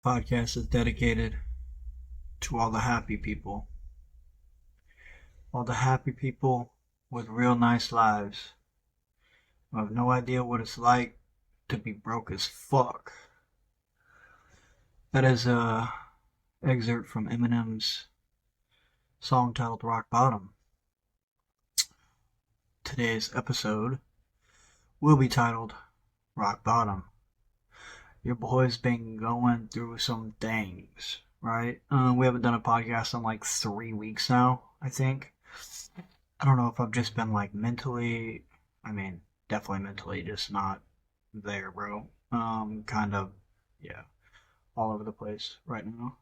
Podcast is dedicated to all the happy people. All the happy people with real nice lives who have no idea what it's like to be broke as fuck. That is a excerpt from Eminem's song titled Rock Bottom. Today's episode will be titled Rock Bottom. Your boy's been going through some things, right? We haven't done a podcast in like 3 weeks now, I think. I don't know if I've just been like definitely mentally just not there, bro. Yeah, all over the place right now.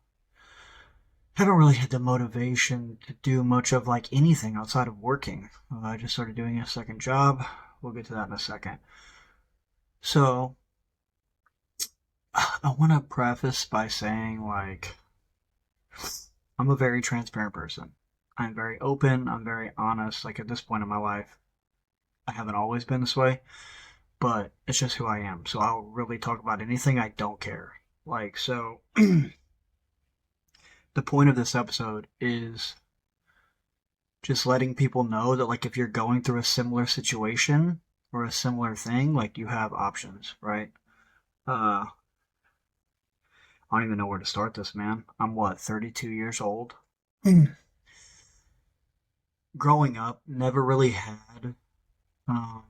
Haven't really had the motivation to do much of like anything outside of working. I just started doing a second job. We'll get to that in a second. So, I want to preface by saying, like, I'm a very transparent person. I'm very open. I'm very honest. Like, at this point in my life, I haven't always been this way, but it's just who I am. So I'll really talk about anything I don't care. Like, so, the point of this episode is just letting people know that, like, if you're going through a similar situation or a similar thing, like, you have options, right? I don't even know where to start this, man. I'm 32 years old? Growing up, never really had um,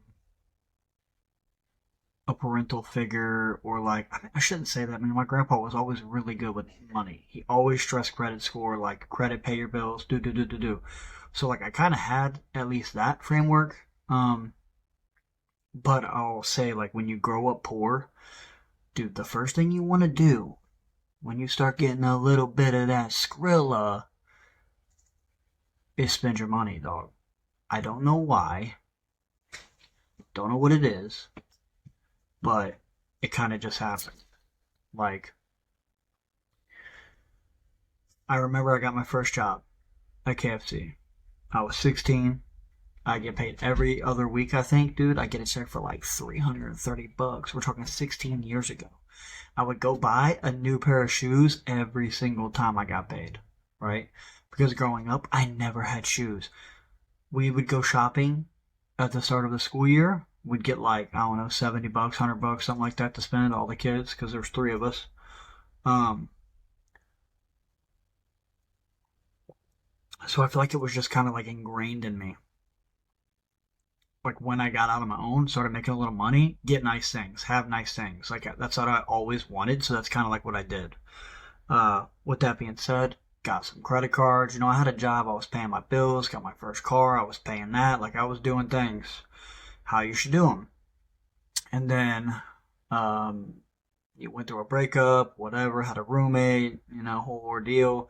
a parental figure or like, I shouldn't say that, man. My grandpa was always really good with money. He always stressed credit score, like credit, pay your bills, do. So like I kind of had at least that framework. But I'll say like when you grow up poor, dude, the first thing you want to do when you start getting a little bit of that Skrilla is spend your money, dog. I don't know why. Don't know what it is. But it kind of just happened. Like, I remember I got my first job at KFC. I was 16. I get paid every other week, I think, dude. I get a check for like $330. We're talking 16 years ago. I would go buy a new pair of shoes every single time I got paid, right? Because growing up, I never had shoes. We would go shopping at the start of the school year. We'd get like, I don't know, $70, $100, something like that to spend, all the kids, because there's 3 of us. So I feel like it was just kind of like ingrained in me. Like when I got out on my own, started making a little money, get nice things, have nice things. Like that's what I always wanted, so that's kind of like what I did. With that being said, got some credit cards. You know, I had a job. I was paying my bills. Got my first car. I was paying that. Like I was doing things how you should do them. And then you went through a breakup, whatever. Had a roommate. You know, whole ordeal.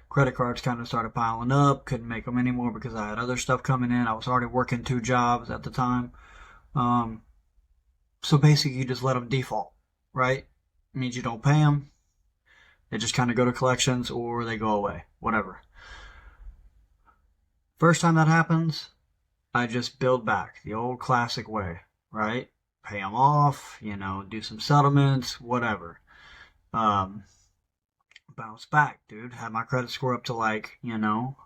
Credit cards kind of started piling up. Couldn't make them anymore because I had other stuff coming in. I was already working 2 jobs at the time. Um, so basically, you just let them default, right? It means you don't pay them. They just kind of go to collections or they go away, whatever. First time that happens, I just build back the old classic way, right? Pay them off, you know, do some settlements, whatever. Um, Bounce back, dude. Had my credit score up to like, you know,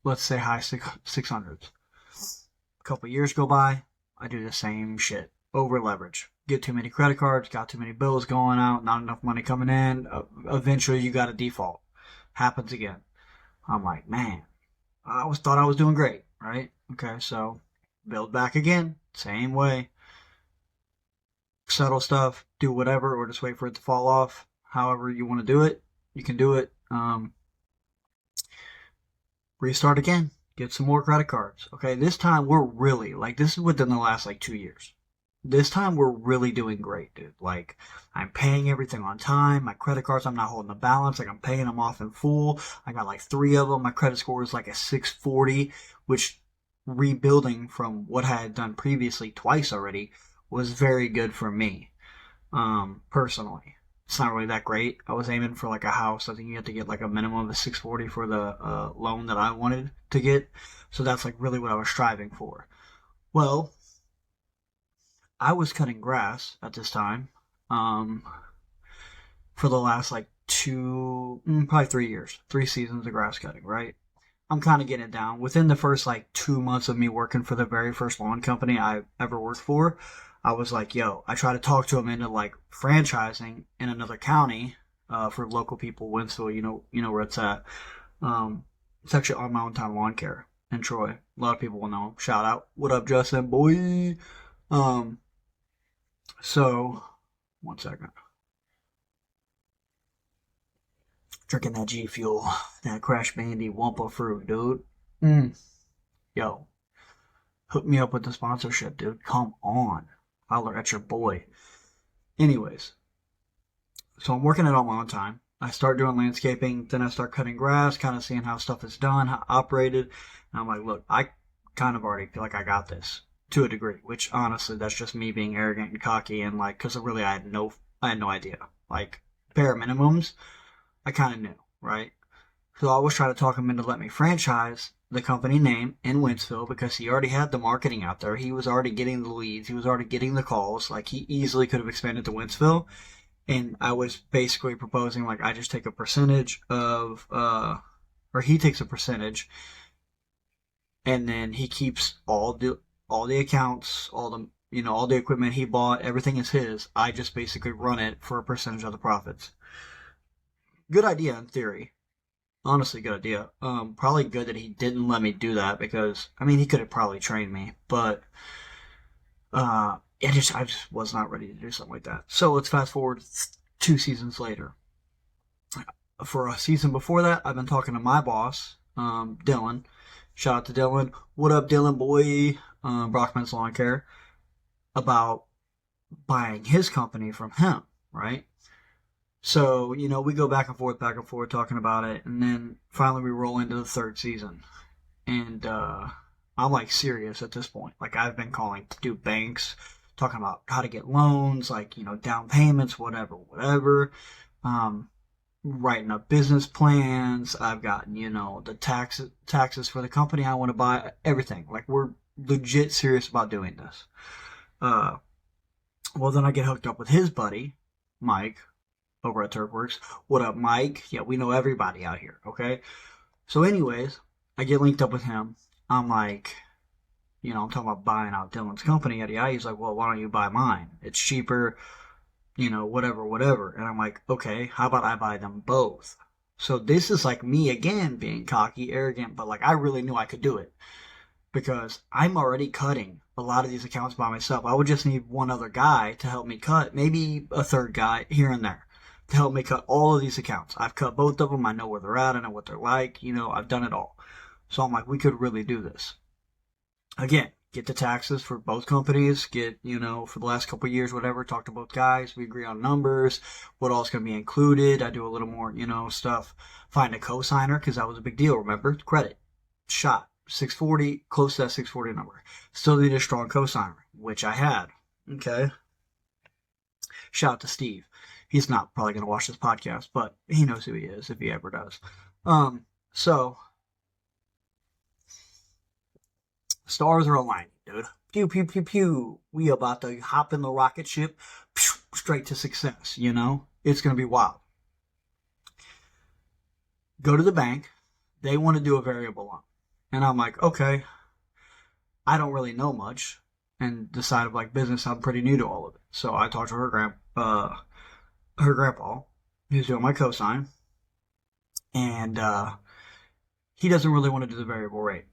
let's say high 600s. A couple years go by, I do the same shit. Over leverage. Get too many credit cards, got too many bills going out, not enough money coming in. Eventually, you got a default. Happens again. I'm like, man, I always thought I was doing great, right? Okay, so build back again, same way. Settle stuff, do whatever, or just wait for it to fall off. However you want to do it, you can do it. Restart again. Get some more credit cards. Okay, this time we're really, like, this is within the last, like, 2 years. This time we're really doing great, dude. Like, I'm paying everything on time. My credit cards, I'm not holding the balance. Like, I'm paying them off in full. I got like 3 of them. My credit score is like a 640, which rebuilding from what I had done previously twice already was very good for me, personally. It's not really that great. I was aiming for like a house. I think you have to get like a minimum of 640 for the loan that I wanted to get. So that's like really what I was striving for. Well, I was cutting grass at this time. um, for the last like probably 3 years, 3 seasons of grass cutting, right? I'm kind of getting it down. Within the first like 2 months of me working for the very first lawn company I ever worked for, I was like, yo, I tried to talk to him into like franchising in another county for local people, Winsville, you know where it's at. Um, it's actually on Mountain Time Lawn Care in Troy. A lot of people will know him. Shout out. What up, Justin? Boy. Um, so, one second. Drinking that G Fuel, that Crash Bandy Wumpa Fruit, dude. Mm. Yo, hook me up with the sponsorship, dude. Come on. Holler at your boy. Anyways, so I'm working it on my own time. I start doing landscaping, then I start cutting grass, kind of seeing how stuff is done, how operated. And I'm like, look, I kind of already feel like I got this to a degree, which honestly, that's just me being arrogant and cocky and like, cause really I had no idea. Like, bare minimums, I kind of knew, right? So I was trying to talk him into let me franchise the company name in Winsville because he already had the marketing out there. He was already getting the leads. He was already getting the calls. Like he easily could have expanded to Winsville. And I was basically proposing like I just take a percentage of, or he takes a percentage, and then he keeps all the accounts, all the equipment he bought. Everything is his. I just basically run it for a percentage of the profits. Good idea in theory. Honestly, good idea. Probably good that he didn't let me do that because I mean he could have probably trained me, but I just was not ready to do something like that. So let's fast forward 2 seasons later. For a season before that, I've been talking to my boss, Dylan. Shout out to Dylan. What up, Dylan boy? Brockman's Lawn Care about buying his company from him, right? So, we go back and forth talking about it, and then finally we roll into the third season. And I'm like serious at this point. Like I've been calling to do banks, talking about how to get loans, like, down payments, whatever. Um, Writing up business plans. I've got, the taxes for the company I want to buy, everything. Like we're legit serious about doing this. Uh, well, then I get hooked up with his buddy, Mike, over at Turfworks. What up, Mike? Yeah, we know everybody out here, okay? So, anyways, I get linked up with him. I'm like, I'm talking about buying out Dylan's company. Yada. He's like, well, why don't you buy mine? It's cheaper, whatever. And I'm like, okay, how about I buy them both? So this is like me again being cocky, arrogant, but like I really knew I could do it because I'm already cutting a lot of these accounts by myself. I would just need one other guy to help me cut, maybe a third guy here and there to help me cut all of these accounts. I've cut both of them. I know where they're at. I know what they're like. I've done it all. So I'm like, we could really do this. Again, get the taxes for both companies. Get, for the last couple of years, whatever, talk to both guys. We agree on numbers, what all's going to be included. I do a little more, stuff. Find a co-signer because that was a big deal. Remember, credit, shot, 640, close to that 640 number. Still need a strong co-signer, which I had. Okay. Shout out to Steve. He's not probably going to watch this podcast, but he knows who he is if he ever does. So stars are aligning, dude. Pew pew pew pew. We about to hop in the rocket ship, straight to success. It's going to be wild. Go to the bank. They want to do a variable loan, and I'm like, okay. I don't really know much, and the side of like business, I'm pretty new to all of it. So I talked to her grandpa, who's doing my cosign, and he doesn't really want to do the variable rate.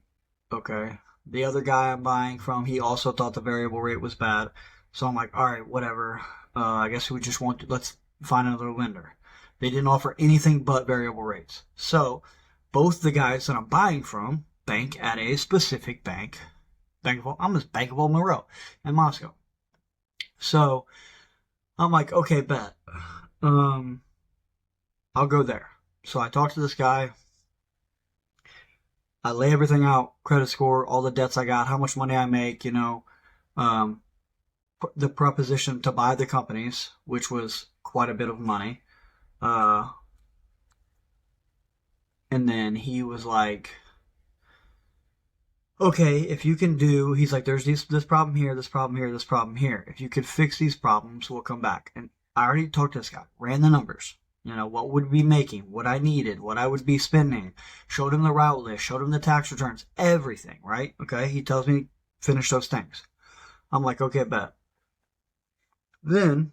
Okay. The other guy I'm buying from, he also thought the variable rate was bad. So I'm like, all right, whatever. I guess we just let's find another lender. They didn't offer anything but variable rates. So both the guys that I'm buying from bank at a specific bank. I'm just Bank of Monroe in Moscow. So I'm like, okay, bet. I'll go there. So I talked to this guy. I lay everything out, credit score, all the debts I got, how much money I make, um, the proposition to buy the companies, which was quite a bit of money. And then he was like, okay, if you can he's like, there's this problem here, this problem here, this problem here. If you could fix these problems, we'll come back. And I already talked to this guy, ran the numbers. What would be making, what I needed, what I would be spending, showed him the route list, showed him the tax returns, everything, right? Okay, he tells me finish those things. I'm like, okay, bet. Then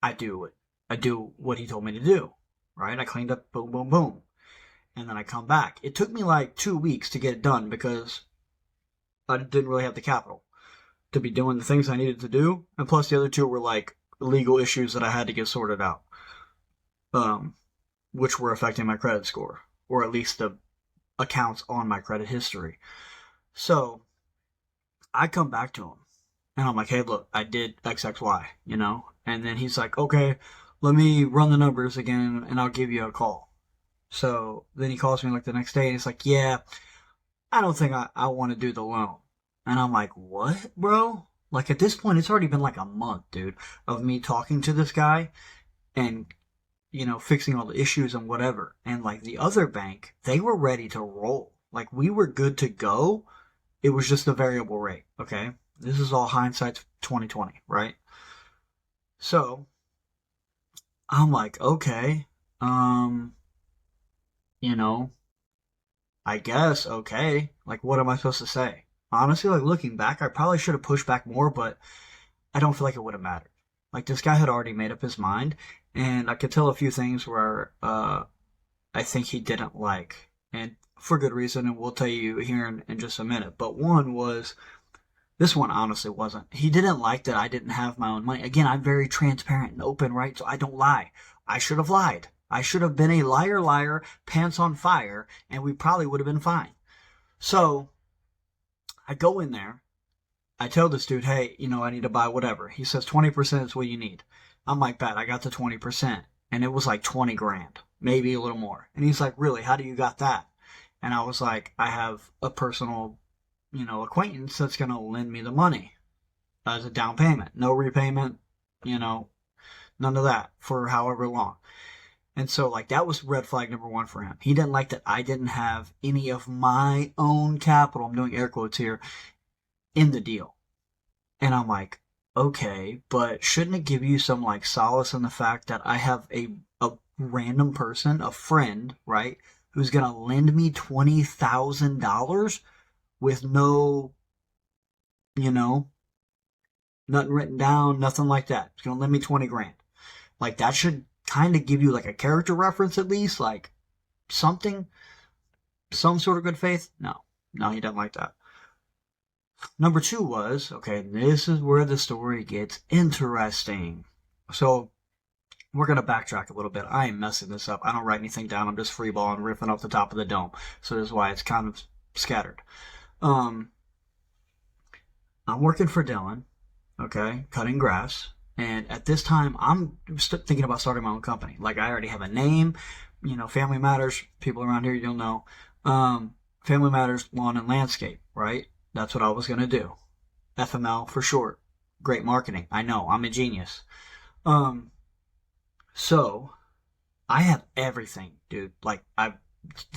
I do it. I do what he told me to do, right? I cleaned up, boom, boom, boom. And then I come back. It took me like 2 weeks to get it done because I didn't really have the capital to be doing the things I needed to do. And plus the other two were like legal issues that I had to get sorted out, um, which were affecting my credit score, or at least the accounts on my credit history. So I come back to him and I'm like, hey, look, I did XXY. And then he's like, okay, let me run the numbers again and I'll give you a call. So then he calls me like the next day and he's like, yeah, I don't think I want to do the loan. And I'm like, what, bro? Like at this point, it's already been like a month, dude, of me talking to this guy and, fixing all the issues and whatever. And like the other bank, they were ready to roll. Like we were good to go. It was just the variable rate. Okay. This is all hindsight 2020, right? So I'm like, okay, you know, I guess, okay. Like, what am I supposed to say? Honestly, like, looking back, I probably should have pushed back more, but I don't feel like it would have mattered. Like, this guy had already made up his mind, and I could tell a few things where, I think he didn't like. And for good reason, and we'll tell you here in just a minute. But one was, this one honestly wasn't. He didn't like that I didn't have my own money. Again, I'm very transparent and open, right? So I don't lie. I should have lied. I should have been a liar, liar, pants on fire, and we probably would have been fine. So I go in there. I tell this dude, hey, I need to buy whatever. He says 20% is what you need. I'm like, bet, I got the 20%. And it was like 20 grand, maybe a little more. And he's like, really? How do you got that? And I was like, I have a personal, acquaintance that's going to lend me the money as a down payment. No repayment, none of that for however long. And so, like, that was red flag number one for him. He didn't like that I didn't have any of my own capital, I'm doing air quotes here, in the deal. And I'm like, okay, but shouldn't it give you some, like, solace in the fact that I have a random person, a friend, right, who's going to lend me $20,000 with no, nothing written down, nothing like that. He's going to lend me 20 grand. Like, that should kind of give you like a character reference at least, like something, some sort of good faith. No, he doesn't like that. Number two was, okay, this is where the story gets interesting. So we're going to backtrack a little bit. I am messing this up. I don't write anything down. I'm just freeballing, riffing off the top of the dome. So this is why it's kind of scattered. I'm working for Dylan, okay, cutting grass. And at this time, I'm thinking about starting my own company. Like, I already have a name, Family Matters. People around here, you'll know. Family Matters Lawn and Landscape, right? That's what I was going to do. FML for short. Great marketing. I know. I'm a genius. So, I have everything, dude. Like, I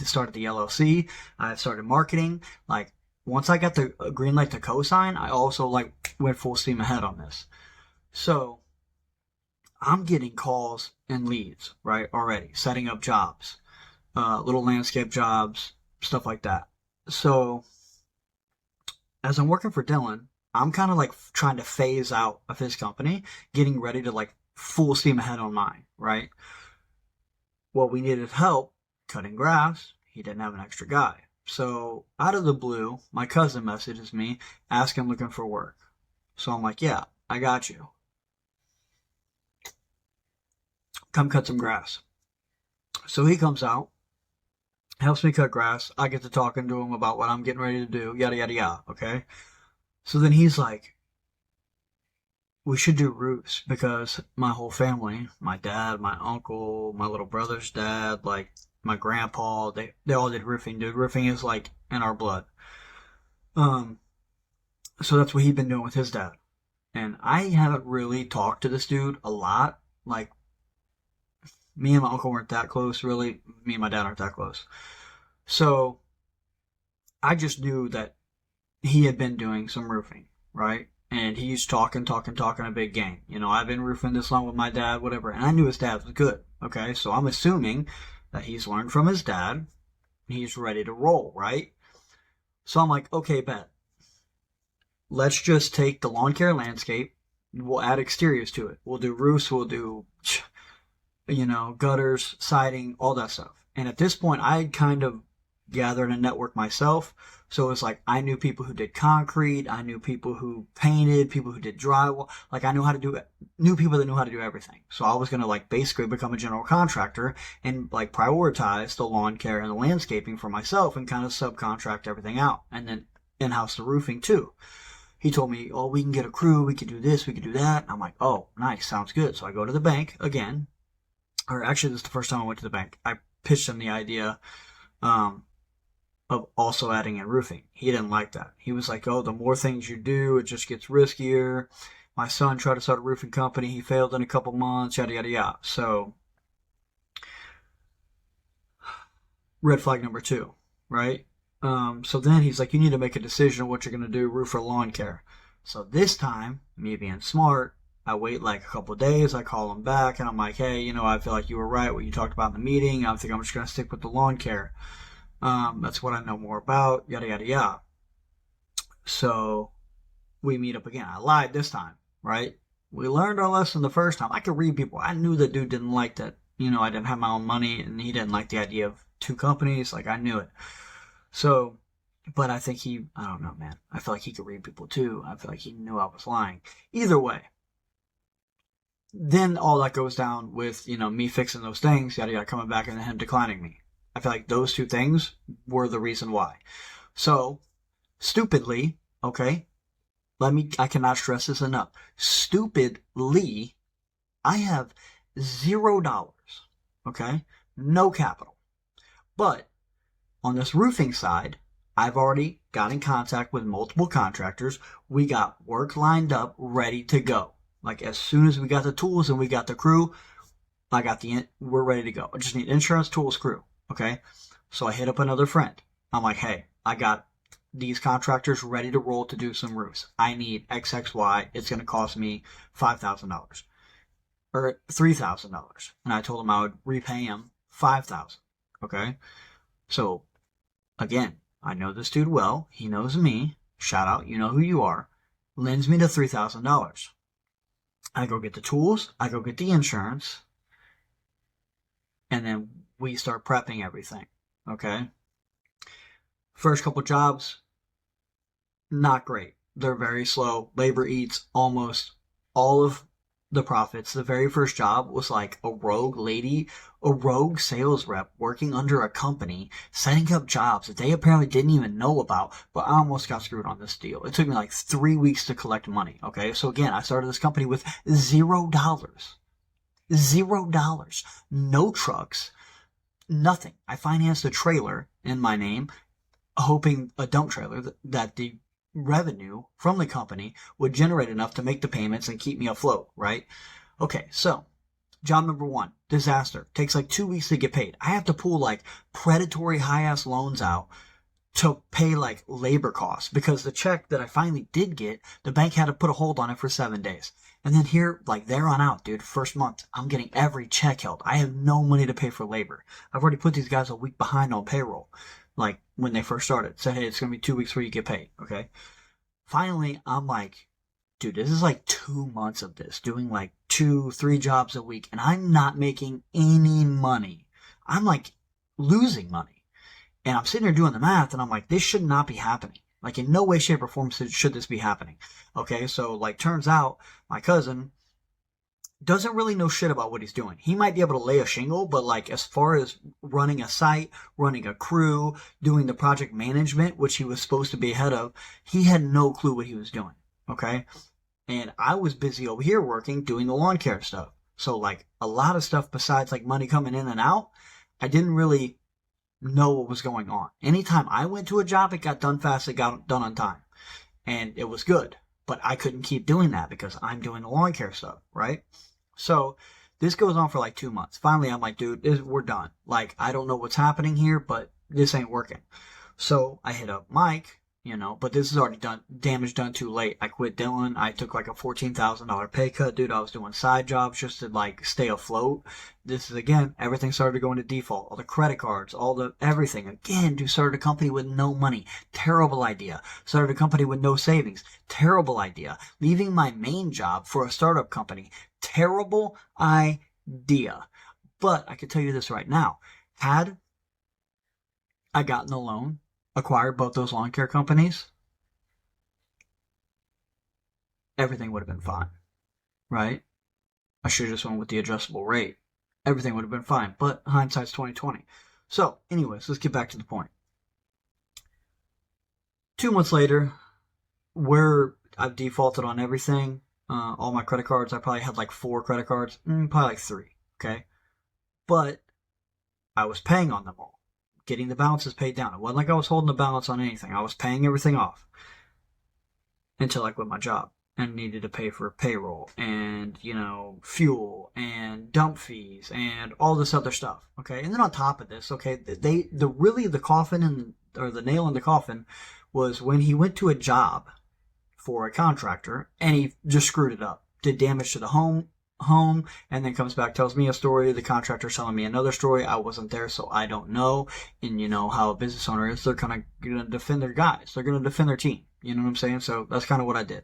started the LLC. I started marketing. Like, once I got the green light to co-sign, I also, like, went full steam ahead on this. So I'm getting calls and leads, right, already, setting up jobs, little landscape jobs, stuff like that. So as I'm working for Dylan, I'm kind of like trying to phase out of his company, getting ready to like full steam ahead on mine, right? Well, we needed help cutting grass. He didn't have an extra guy. So out of the blue, my cousin messages me, asking looking for work. So I'm like, yeah, I got you. Come cut some grass. So he comes out, helps me cut grass. I get to talking to him about what I'm getting ready to do, yada, yada, yada, okay? So then he's like, we should do roofs because my whole family, my dad, my uncle, my little brother's dad, like my grandpa, they all did roofing, dude. Roofing is like in our blood. So that's what he'd been doing with his dad. And I haven't really talked to this dude a lot. Like, me and my uncle weren't that close, really. Me and my dad aren't that close. So I just knew that he had been doing some roofing, right? And he's talking a big game. I've been roofing this long with my dad, whatever, and I knew his dad was good. Okay, so I'm assuming that he's learned from his dad. He's ready to roll, right? So I'm like, okay, bet. Let's just take the lawn care landscape. We'll add exteriors to it. We'll do roofs. We'll do, gutters, siding, all that stuff. And at this point, I had kind of gathered a network myself. So it's like I knew people who did concrete. I knew people who painted, people who did drywall. Like I knew how to do it. Knew people that knew how to do everything. So I was going to like basically become a general contractor and like prioritize the lawn care and the landscaping for myself and kind of subcontract everything out. And then in-house the roofing too. He told me, oh, we can get a crew, we can do this, we can do that. I'm like, oh, nice, sounds good. So I go to the bank again. Or actually, this is the first time I went to the bank. I pitched him the idea of also adding in roofing. He didn't like that. He was like, oh, the more things you do, it just gets riskier. My son tried to start a roofing company. He failed in a couple months, yada, yada, yada. So, red flag number 2, right? So then he's like, you need to make a decision on what you're going to do, roof or lawn care. So this time, me being smart, I wait like a couple of days. I call him back and I'm like, hey, I feel like you were right what you talked about in the meeting. I think I'm just going to stick with the lawn care. That's what I know more about, yada, yada, yada. So we meet up again. I lied this time, right? We learned our lesson the first time. I could read people. I knew the dude didn't like that, I didn't have my own money and he didn't like the idea of 2 companies. Like I knew it. So, but I think I don't know, man. I feel like he could read people too. I feel like he knew I was lying. Either way, then all that goes down with, me fixing those things, yada, yada, coming back and then him declining me. I feel like those 2 things were the reason why. So, stupidly, okay, I cannot stress this enough. Stupidly, I have $0, okay? No capital. But, on this roofing side, I've already got in contact with multiple contractors. We got work lined up, ready to go. Like as soon as we got the tools and we got the crew, we're ready to go. I just need insurance, tools, crew. Okay. So I hit up another friend. I'm like, hey, I got these contractors ready to roll to do some roofs. I need XXY. It's going to cost me $5,000 or $3,000. And I told him I would repay him $5,000. Okay. So again, I know this dude well. He knows me. Shout out, you know who you are. Lends me the $3,000. I go get the tools. I go get the insurance. And then we start prepping everything. Okay? First couple jobs, not great. They're very slow. Labor eats almost all of the profits. The very first job was like a rogue sales rep working under a company, setting up jobs that they apparently didn't even know about, but I almost got screwed on this deal. It took me like 3 weeks to collect money, okay? So again, I started this company with $0. $0. No trucks. Nothing. I financed a trailer in my name, hoping a dump trailer that the revenue from the company would generate enough to make the payments and keep me afloat, right? Okay, so job number 1, disaster. Takes like 2 weeks to get paid. I have to pull like predatory high-ass loans out to pay like labor costs because the check that I finally did get, the bank had to put a hold on it for 7 days. And then here, like there on out, dude, first month, I'm getting every check held. I have no money to pay for labor. I've already put these guys a week behind on payroll. Like when they first started, said, hey, it's going to be 2 weeks before you get paid. Okay. Finally, I'm like, dude, this is like 2 months of this, doing like 2-3 jobs a week, and I'm not making any money. I'm like losing money. And I'm sitting there doing the math, and I'm like, this should not be happening. Like in no way, shape, or form should this be happening. Okay, so like turns out my cousin doesn't really know shit about what he's doing. He might be able to lay a shingle, but like as far as running a site, running a crew, doing the project management, which he was supposed to be ahead of, he had no clue what he was doing. Okay? And I was busy over here working, doing the lawn care stuff. So like a lot of stuff besides like money coming in and out, I didn't really know what was going on. Anytime I went to a job, it got done fast, it got done on time. And it was good. But I couldn't keep doing that because I'm doing the lawn care stuff, right? So this goes on for like 2 months. Finally, I'm like, dude, we're done. Like, I don't know what's happening here, but this ain't working. So I hit up Mike, but this is already damage done too late. I quit Dylan. I took like a $14,000 pay cut, dude. I was doing side jobs just to like stay afloat. This is again, everything started to go into default. All the credit cards, all the everything. Again, dude, started a company with no money. Terrible idea. Started a company with no savings. Terrible idea. Leaving my main job for a startup company. Terrible idea. But I can tell you this right now. Had I gotten the loan, acquired both those lawn care companies, everything would have been fine, right? I should have just went with the adjustable rate. Everything would have been fine, but hindsight's 2020. So, anyways, let's get back to the point. 2 months later, where I've defaulted on everything, all my credit cards, I probably had like 4 credit cards, probably like 3, okay? But I was paying on them all, getting the balances paid down. It wasn't like I was holding the balance on anything. I was paying everything off until I quit my job and needed to pay for payroll and, fuel and dump fees and all this other stuff. Okay. And then on top of this, okay, the coffin or the nail in the coffin was when he went to a job for a contractor and he just screwed it up, did damage to the home, and then comes back, tells me a story. The contractor's telling me another story. I wasn't there, so I don't know. And you know how a business owner is. They're kind of going to defend their guys. They're going to defend their team. You know what I'm saying? So that's kind of what I did.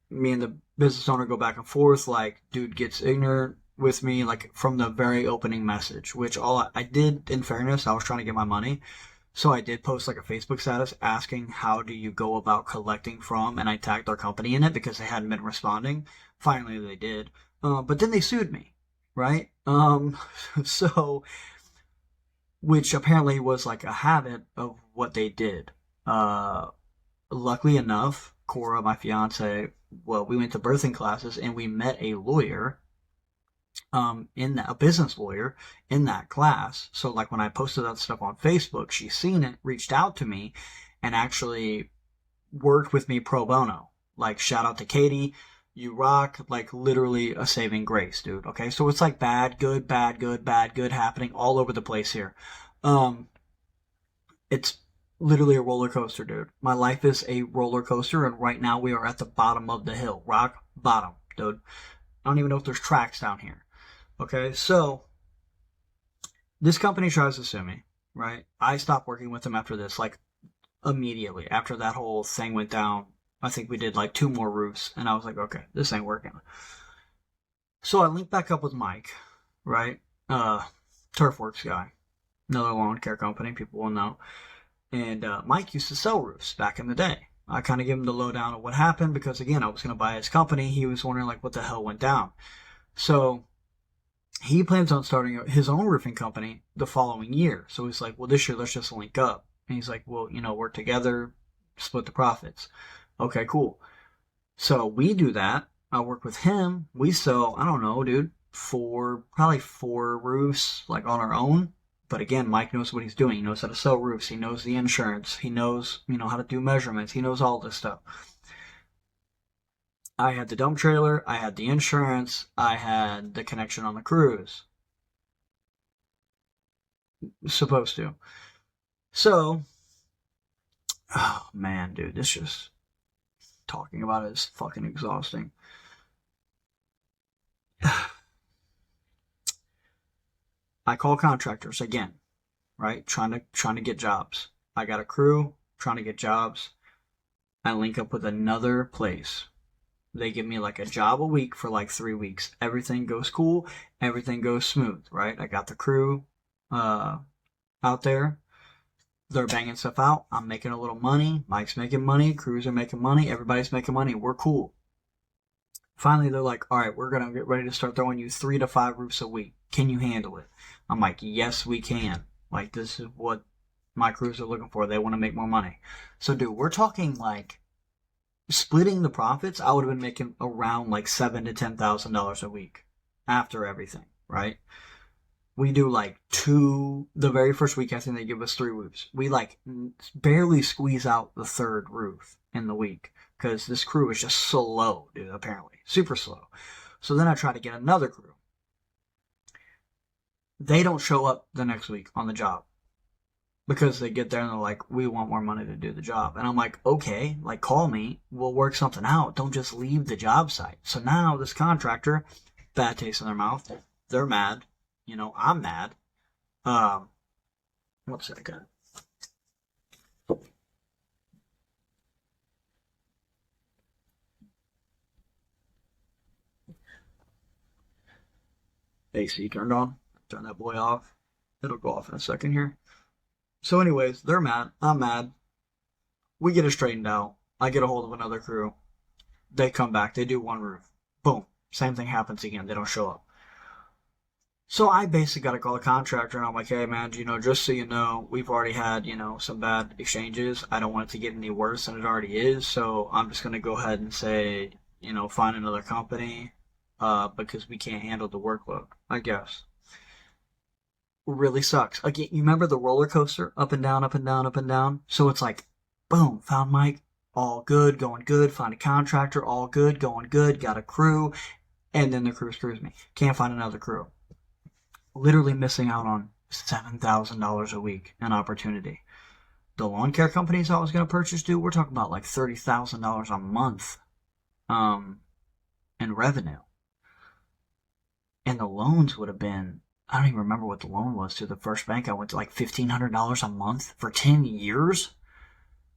Me and the business owner go back and forth. Like, dude gets ignorant with me, like, from the very opening message, which all I did, in fairness, I was trying to get my money. So I did post like a Facebook status asking how do you go about collecting from, and I tagged their company in it because they hadn't been responding. Finally, they did. But then they sued me, right? So, which apparently was like a habit of what they did. Luckily enough, Cora, my fiance, well, we went to birthing classes and we met a lawyer, a business lawyer in that class. So like when I posted that stuff on Facebook, she's seen it, reached out to me, and actually worked with me pro bono. Like, shout out to Katie. You rock, like literally a saving grace, dude. Okay, so it's like bad, good, bad, good, bad, good happening all over the place here. It's literally a roller coaster, dude. My life is a roller coaster, and right now we are at the bottom of the hill. Rock bottom, dude. I don't even know if there's tracks down here. Okay, so this company tries to sue me, right? I stopped working with them after this, like immediately. After that whole thing went down, I think we did like 2 more roofs, and I was like, okay, this ain't working. So I linked back up with Mike, right? Turfworks guy, another lawn care company, people will know. And Mike used to sell roofs back in the day. I kind of gave him the lowdown of what happened because, again, I was going to buy his company. He was wondering, like, what the hell went down. So he plans on starting his own roofing company the following year. So he's like, well, this year, let's just link up. And he's like, well, work together, split the profits. Okay, cool. So we do that. I work with him. We sell, I don't know, dude, probably 4 roofs, like on our own. But again, Mike knows what he's doing. He knows how to sell roofs. He knows the insurance. He knows, how to do measurements. He knows all this stuff. I had the dump trailer. I had the insurance. I had the connection on the cruise. Supposed to. So, oh man, dude, this just, talking about it is fucking exhausting. I call contractors again, right? Trying to get jobs. I got a crew trying to get jobs. I link up with another place. They give me like a job a week for like 3 weeks. Everything goes cool. Everything goes smooth, right? I got the crew out there. They're banging stuff out. I'm making a little money. Mike's making money. Crews are making money. Everybody's making money. We're cool. Finally, they're like, all right, we're going to get ready to start throwing you 3 to 5 roofs a week. Can you handle it? I'm like, yes, we can. Like, this is what my crews are looking for. They want to make more money. So, dude, we're talking like splitting the profits. I would have been making around like $7,000 to $10,000 a week after everything, right? We do like 2, the very first week, I think they give us 3 roofs. We like barely squeeze out the 3rd roof in the week because this crew is just slow, dude, apparently. Super slow. So then I try to get another crew. They don't show up the next week on the job. because they get there and they're like, we want more money to do the job. And I'm like, okay, like call me, we'll work something out. Don't just leave the job site. So now this contractor, bad taste in their mouth, they're mad. I'm mad. Um, one second. AC turned on. Turn that boy off. It'll go off in a second here. So anyways, they're mad. I'm mad. We get it straightened out. I get a hold of another crew. They come back. They do one roof. Boom. Same thing happens again. They don't show up. So I basically got to call the contractor and I'm like, hey man, just so you know, we've already had, some bad exchanges. I don't want it to get any worse than it already is. So I'm just going to go ahead and say, find another company, because we can't handle the workload, I guess. Really sucks. Again, you remember the roller coaster? Up and down, up and down, up and down? So it's like, boom, found Mike, all good, going good. Find a contractor, all good, going good. Got a crew. And then the crew screws me. Can't find another crew. Literally missing out on $7,000 a week in opportunity. The lawn care companies I was going to purchase, dude, we're talking about like $30,000 a month in revenue. And the loans would have been, I don't even remember what the loan was to the first bank I went to, like $1,500 a month for 10 years.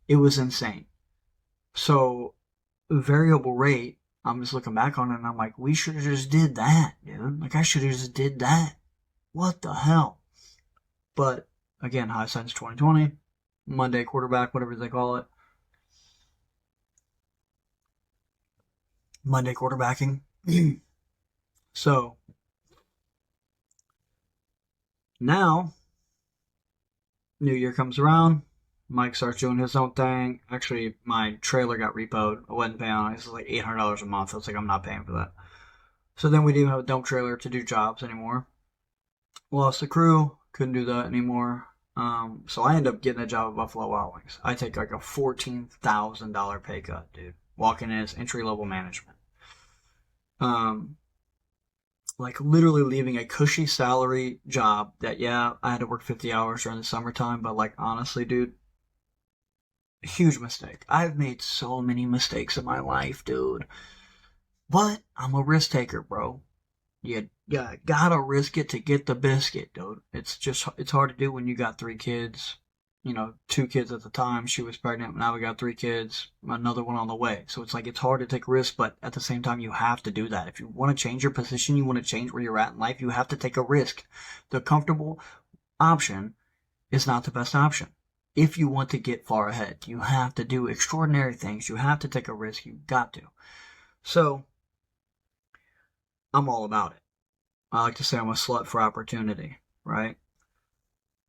It was insane. So, variable rate, I'm just looking back on it and I'm like, we should have just did that, dude. Like, I should have just did that. What the hell? But, again, hindsight's 2020. Monday quarterback, whatever they call it. Monday quarterbacking. So, now, New Year comes around. Mike starts doing his own thing. Actually, my trailer got repoed. I wasn't paying on it. It was like $800 a month. I was like, I'm not paying for that. So then we didn't have a dump trailer to do jobs anymore. Lost the crew. Couldn't do that anymore. So I ended up getting a job at Buffalo Wild Wings. I take like a $14,000 pay cut, dude. Walking in as entry-level management. Like literally leaving a cushy salary job that, yeah, I had to work 50 hours during the summertime, but like honestly, dude, huge mistake. I've made so many mistakes in my life, dude. But I'm a risk taker, bro. You gotta risk it to get the biscuit, dude. It's hard to do when you got 3 kids. 2 kids at the time. She was pregnant. Now we got 3 kids. Another one on the way. So it's like it's hard to take risks, but at the same time, you have to do that. If you want to change your position, you want to change where you're at in life, you have to take a risk. The comfortable option is not the best option. If you want to get far ahead, you have to do extraordinary things. You have to take a risk. You've got to. So, I'm all about it. I like to say I'm a slut for opportunity, right?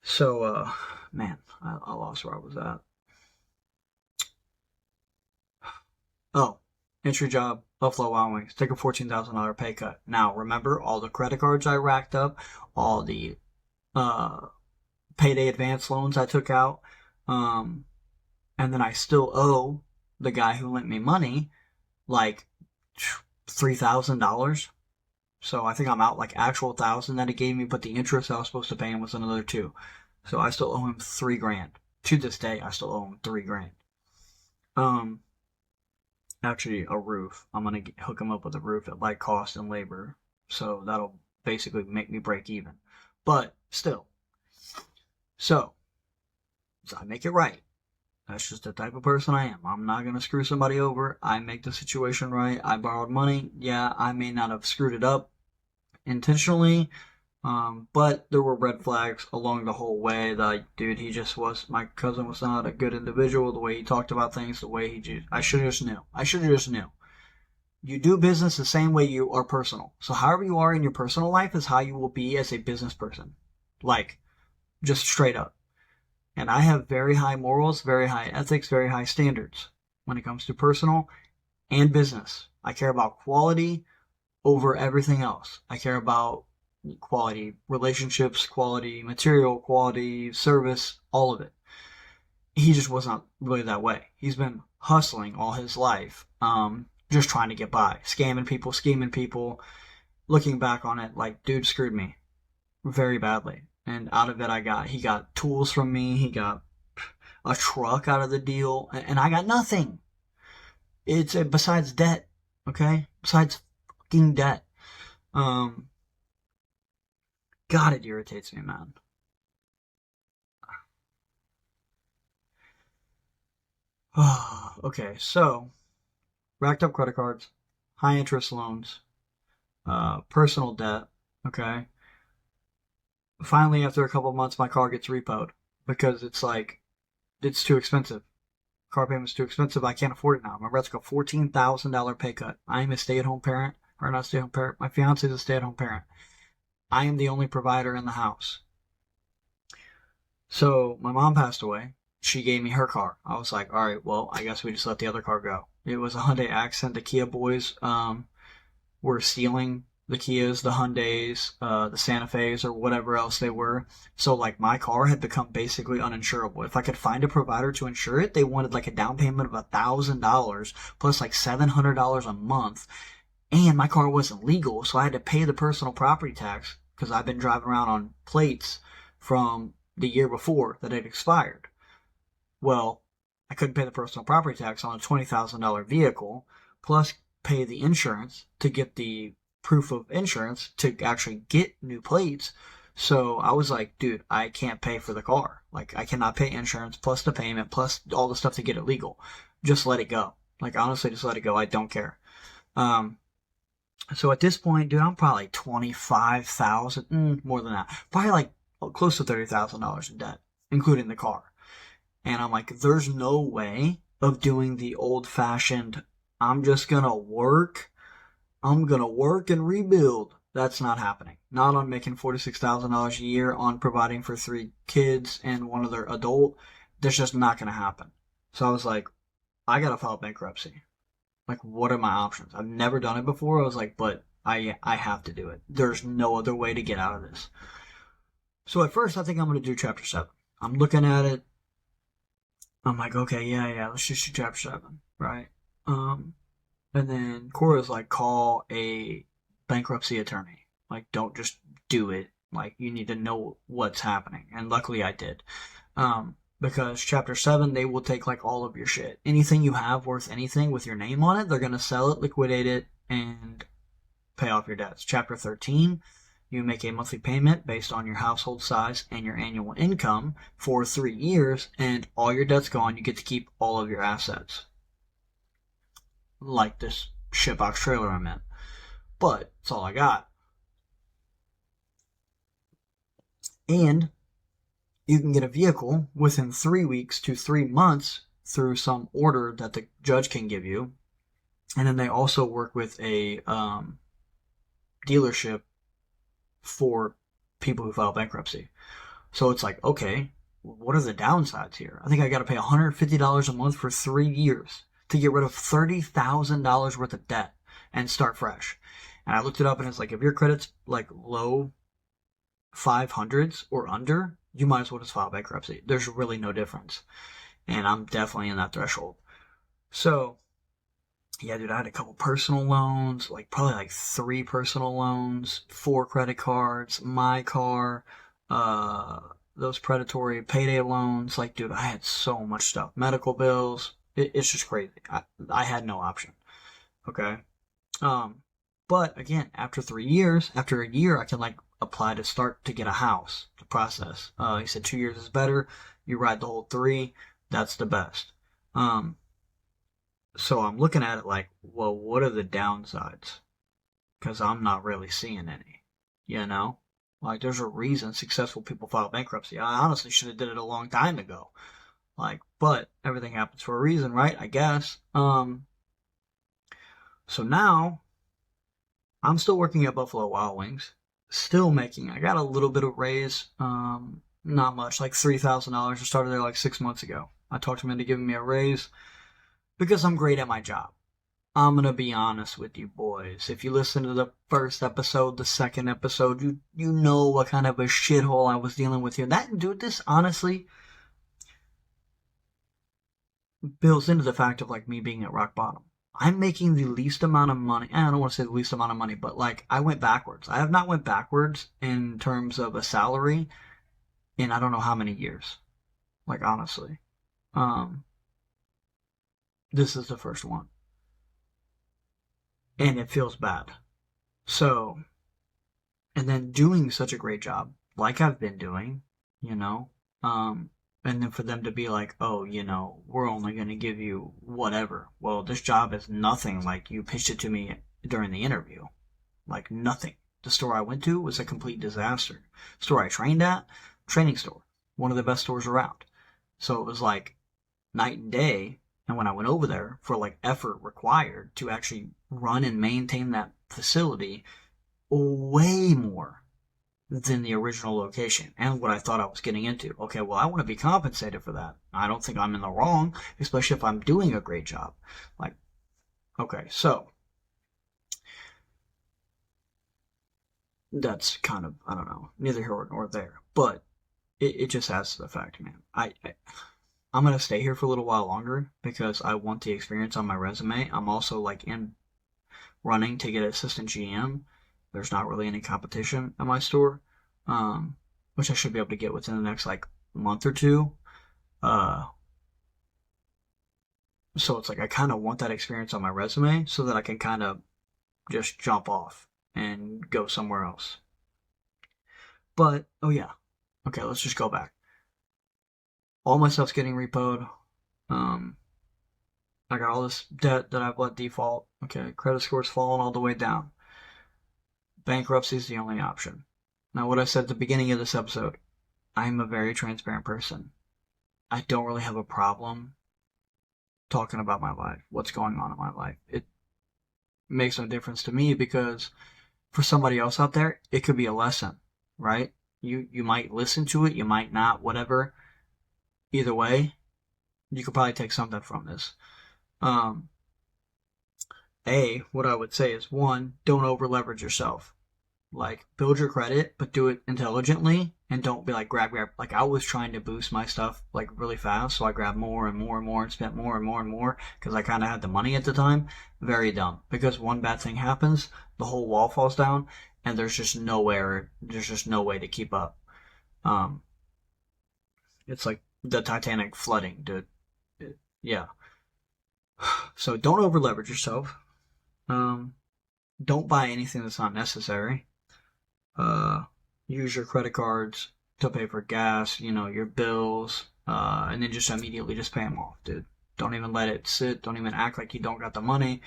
So, man, I lost where I was at. Oh, entry job, Buffalo Wild Wings. Take a $14,000 pay cut. Now, remember all the credit cards I racked up, all the payday advance loans I took out, and then I still owe the guy who lent me money like $3,000. So I think I'm out like actual $1,000 that he gave me, but the interest I was supposed to pay him was another $2,000. So I still owe him $3,000. To this day, I still owe him $3,000. Actually, a roof. I'm gonna hook him up with a roof at like cost and labor, so that'll basically make me break even. But still, so I make it right. That's just the type of person I am. I'm not gonna screw somebody over. I make the situation right. I borrowed money. Yeah, I may not have screwed it up intentionally, but there were red flags along the whole way. That dude, my cousin was not a good individual. The way he talked about things, the way I should have just knew. You do business the same way you are personal. So however you are in your personal life is how you will be as a business person. Like, just straight up. And I have very high morals, very high ethics, very high standards when it comes to personal and business. I care about quality over everything else. I care about quality relationships, quality material, quality service, all of it. He just wasn't really that way. He's been hustling all his life, just trying to get by, scamming people, scheming people. Looking back on it, like, dude screwed me very badly. And out of it, he got tools from me. He got a truck out of the deal, and I got nothing. It's besides debt, okay? Besides fucking debt. Um, God, it irritates me, man. Okay, so racked up credit cards, high interest loans, personal debt. Okay. Finally, after a couple of months, my car gets repoed because it's too expensive. Car payment's too expensive. I can't afford it now. Remember, that's like a $14,000 pay cut. I am a stay-at-home parent, or not stay-at-home parent. My fiance is a stay-at-home parent. I am the only provider in the house. So my mom passed away. She gave me her car. I was like, all right, well, I guess we just let the other car go. It was a Hyundai Accent. The Kia boys were stealing the Kias, the Hyundais, the Santa Fe's, or whatever else they were. So like my car had become basically uninsurable. If I could find a provider to insure it, they wanted like a down payment of $1,000 plus like $700 a month. And my car wasn't legal, so I had to pay the personal property tax because I've been driving around on plates from the year before that had expired. Well, I couldn't pay the personal property tax on a $20,000 vehicle, plus pay the insurance to get the proof of insurance to actually get new plates. So I was like, dude, I can't pay for the car. Like, I cannot pay insurance plus the payment plus all the stuff to get it legal. Just let it go. Like, honestly, just let it go. I don't care. So at this point, dude, I'm probably 25,000, more than that. Probably like close to $30,000 in debt, including the car. And I'm like, there's no way of doing the old fashioned, I'm gonna work and rebuild. That's not happening. Not on making $46,000 a year on providing for 3 kids and one other adult. That's just not gonna happen. So I was like, I gotta file bankruptcy. Like, what are my options? I've never done it before. I was like, but I have to do it. There's no other way to get out of this. So at first, I think I'm gonna do Chapter 7. I'm looking at it. I'm like, okay, yeah, let's just do Chapter 7, right? And then Cora's like, call a bankruptcy attorney. Like, don't just do it. Like, you need to know what's happening. And luckily I did. Because Chapter 7, they will take like all of your shit. Anything you have worth anything with your name on it, they're going to sell it, liquidate it, and pay off your debts. Chapter 13, you make a monthly payment based on your household size and your annual income for 3 years, and all your debt's gone. You get to keep all of your assets. Like this shitbox trailer I'm in. But it's all I got. And you can get a vehicle within 3 weeks to 3 months through some order that the judge can give you. And then they also work with a dealership for people who file bankruptcy. So it's like, okay, what are the downsides here? I think I got to pay $150 a month for 3 years to get rid of $30,000 worth of debt and start fresh. And I looked it up, and it's like, if your credit's like low 500s or under, you might as well just file bankruptcy. There's really no difference. And I'm definitely in that threshold. So, yeah, dude, I had a couple personal loans, like probably like 3 personal loans, 4 credit cards, my car, those predatory payday loans. Like, dude, I had so much stuff. Medical bills. It's just crazy. I had no option. Okay. But again, after 3 years, after a year, I can like apply to start to get a house, the process. He said 2 years is better. You ride the whole 3. That's the best. So I'm looking at it like, well, what are the downsides? Because I'm not really seeing any, you know? Like, there's a reason successful people file bankruptcy. I honestly should have did it a long time ago. Like, but everything happens for a reason, right? I guess. So now, I'm still working at Buffalo Wild Wings. Still making, I got a little bit of raise. Not much, like $3,000. I started there like 6 months ago. I talked him into giving me a raise because I'm great at my job. I'm gonna be honest with you boys. If you listen to the first episode, the second episode, you know what kind of a shithole I was dealing with here. That, dude, this honestly builds into the fact of like me being at rock bottom. I'm making the least amount of money. I don't want to say the least amount of money, but like I went backwards. I have not went backwards in terms of a salary in I don't know how many years. Like, honestly. Um, this is the first one. And it feels bad. So, and then doing such a great job, like I've been doing, you know, um, and then for them to be like, oh, we're only going to give you whatever. Well, this job is nothing like you pitched it to me during the interview. Like, nothing. The store I went to was a complete disaster. The store I trained at, training store, one of the best stores around. So it was like night and day. And when I went over there for like effort required to actually run and maintain that facility, way more than the original location and what I thought I was getting into. Okay, well, I want to be compensated for that. I don't think I'm in the wrong, especially if I'm doing a great job. Like, okay, so that's kind of, I don't know, neither here nor there. But it just adds to the fact, man. I'm going to stay here for a little while longer because I want the experience on my resume. I'm also like in running to get assistant GM. There's not really any competition at my store, which I should be able to get within the next like month or two. Uh, so it's like I kind of want that experience on my resume so that I can kind of just jump off and go somewhere else. But oh yeah, okay, let's just go back. All my stuff's getting repoed. Um, I got all this debt that I've let default. Okay, credit score's fallen all the way down. Bankruptcy is the only option. Now, what I said at the beginning of this episode, I'm a very transparent person. I don't really have a problem talking about my life, what's going on in my life. It makes no difference to me because for somebody else out there, it could be a lesson, right? You might listen to it, you might not, whatever. Either way, you could probably take something from this. Um, what I would say is one, don't over leverage yourself. Like, build your credit, but do it intelligently and don't be like grab. Like, I was trying to boost my stuff like really fast, so I grabbed more and more and more and spent more and more and more because I kind of had the money at the time. Very dumb. Because one bad thing happens, the whole wall falls down, and there's just no way to keep up. Um, it's like the Titanic flooding, dude. Yeah. So don't over leverage yourself. Um, don't buy anything that's not necessary. uh, Use your credit cards to pay for gas, your bills, and then just immediately just pay them off, dude. Don't even let it sit. Don't even act like you don't got the money.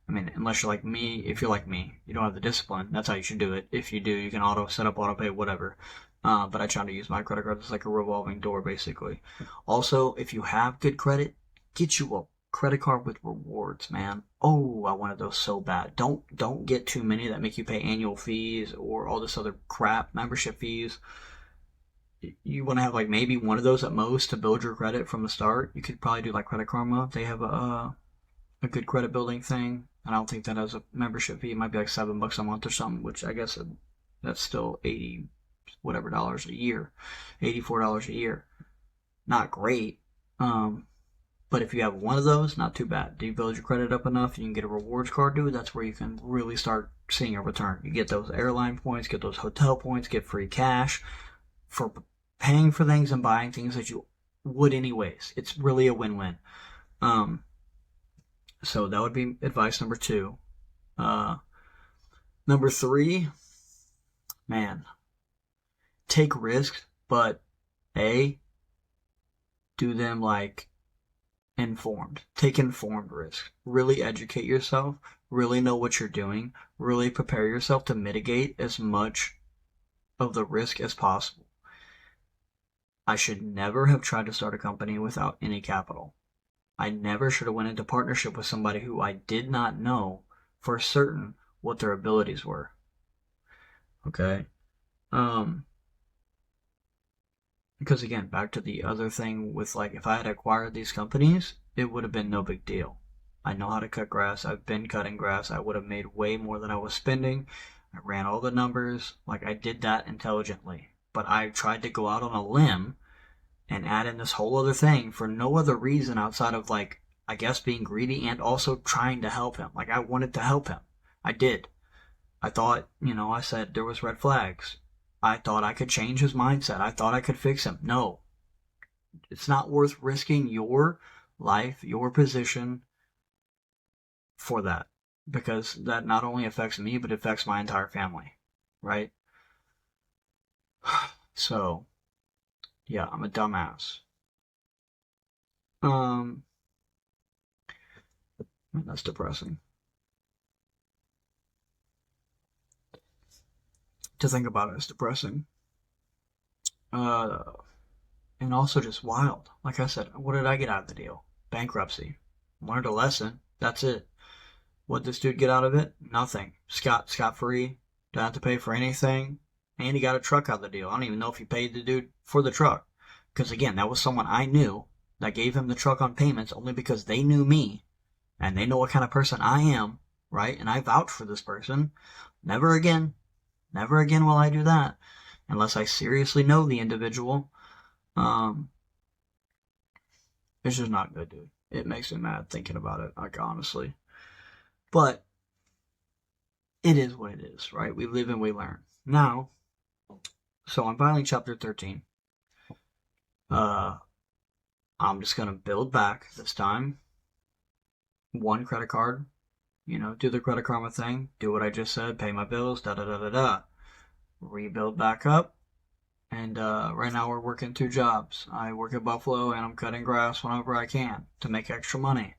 I mean, unless you're like me, if you're like me, you don't have the discipline. That's how you should do it. If you do, you can set up auto pay, whatever. But I try to use my credit card as like a revolving door, basically. Also, if you have good credit, get you a credit card with rewards, man. Oh, I wanted those so bad. Don't get too many that make you pay annual fees or all this other crap, membership fees. You want to have like maybe one of those at most to build your credit from the start. You could probably do like Credit Karma. They have a good credit building thing. I don't think that has a membership fee. It might be like $7 a month or something, which I guess that's still 80 whatever dollars a year, $84 a year. Not great. But if you have one of those, not too bad. Do you build your credit up enough? You can get a rewards card, dude. That's where you can really start seeing a return. You get those airline points, get those hotel points, get free cash for paying for things and buying things that you would anyways. It's really a win-win. So that would be advice number 2. Number 3, man, take risks, but do them like informed. Take informed risks. Really educate yourself. Really know what you're doing. Really prepare yourself to mitigate as much of the risk as possible. I should never have tried to start a company without any capital. I never should have went into partnership with somebody who I did not know for certain what their abilities were. Okay? Because again, back to the other thing with like, if I had acquired these companies, it would have been no big deal. I know how to cut grass. I've been cutting grass. I would have made way more than I was spending. I ran all the numbers. Like, I did that intelligently. But I tried to go out on a limb and add in this whole other thing for no other reason outside of like, I guess being greedy and also trying to help him. Like, I wanted to help him. I did. I thought, I said there was red flags. I thought I could change his mindset. I thought I could fix him. No, it's not worth risking your life, your position for that, because that not only affects me, but it affects my entire family, right? So, yeah, I'm a dumbass. Man, that's depressing. To think about it, it's depressing. Uh, and also just wild. Like I said, what did I get out of the deal? Bankruptcy. Learned a lesson. That's it. What did this dude get out of it? Nothing. Scot free. Don't have to pay for anything. And he got a truck out of the deal. I don't even know if he paid the dude for the truck. Because again, that was someone I knew that gave him the truck on payments only because they knew me and they know what kind of person I am, right? And I vouch for this person. Never again. Never again will I do that unless I seriously know the individual. Um, it's just not good, dude. It makes me mad thinking about it, like honestly. But it is what it is, right? We live and we learn. Now, so I'm filing chapter 13. I'm just gonna build back this time. One credit card, do the Credit Karma thing, do what I just said, pay my bills, da da da da da. Rebuild back up. And right now we're working 2 jobs. I work at Buffalo and I'm cutting grass whenever I can to make extra money.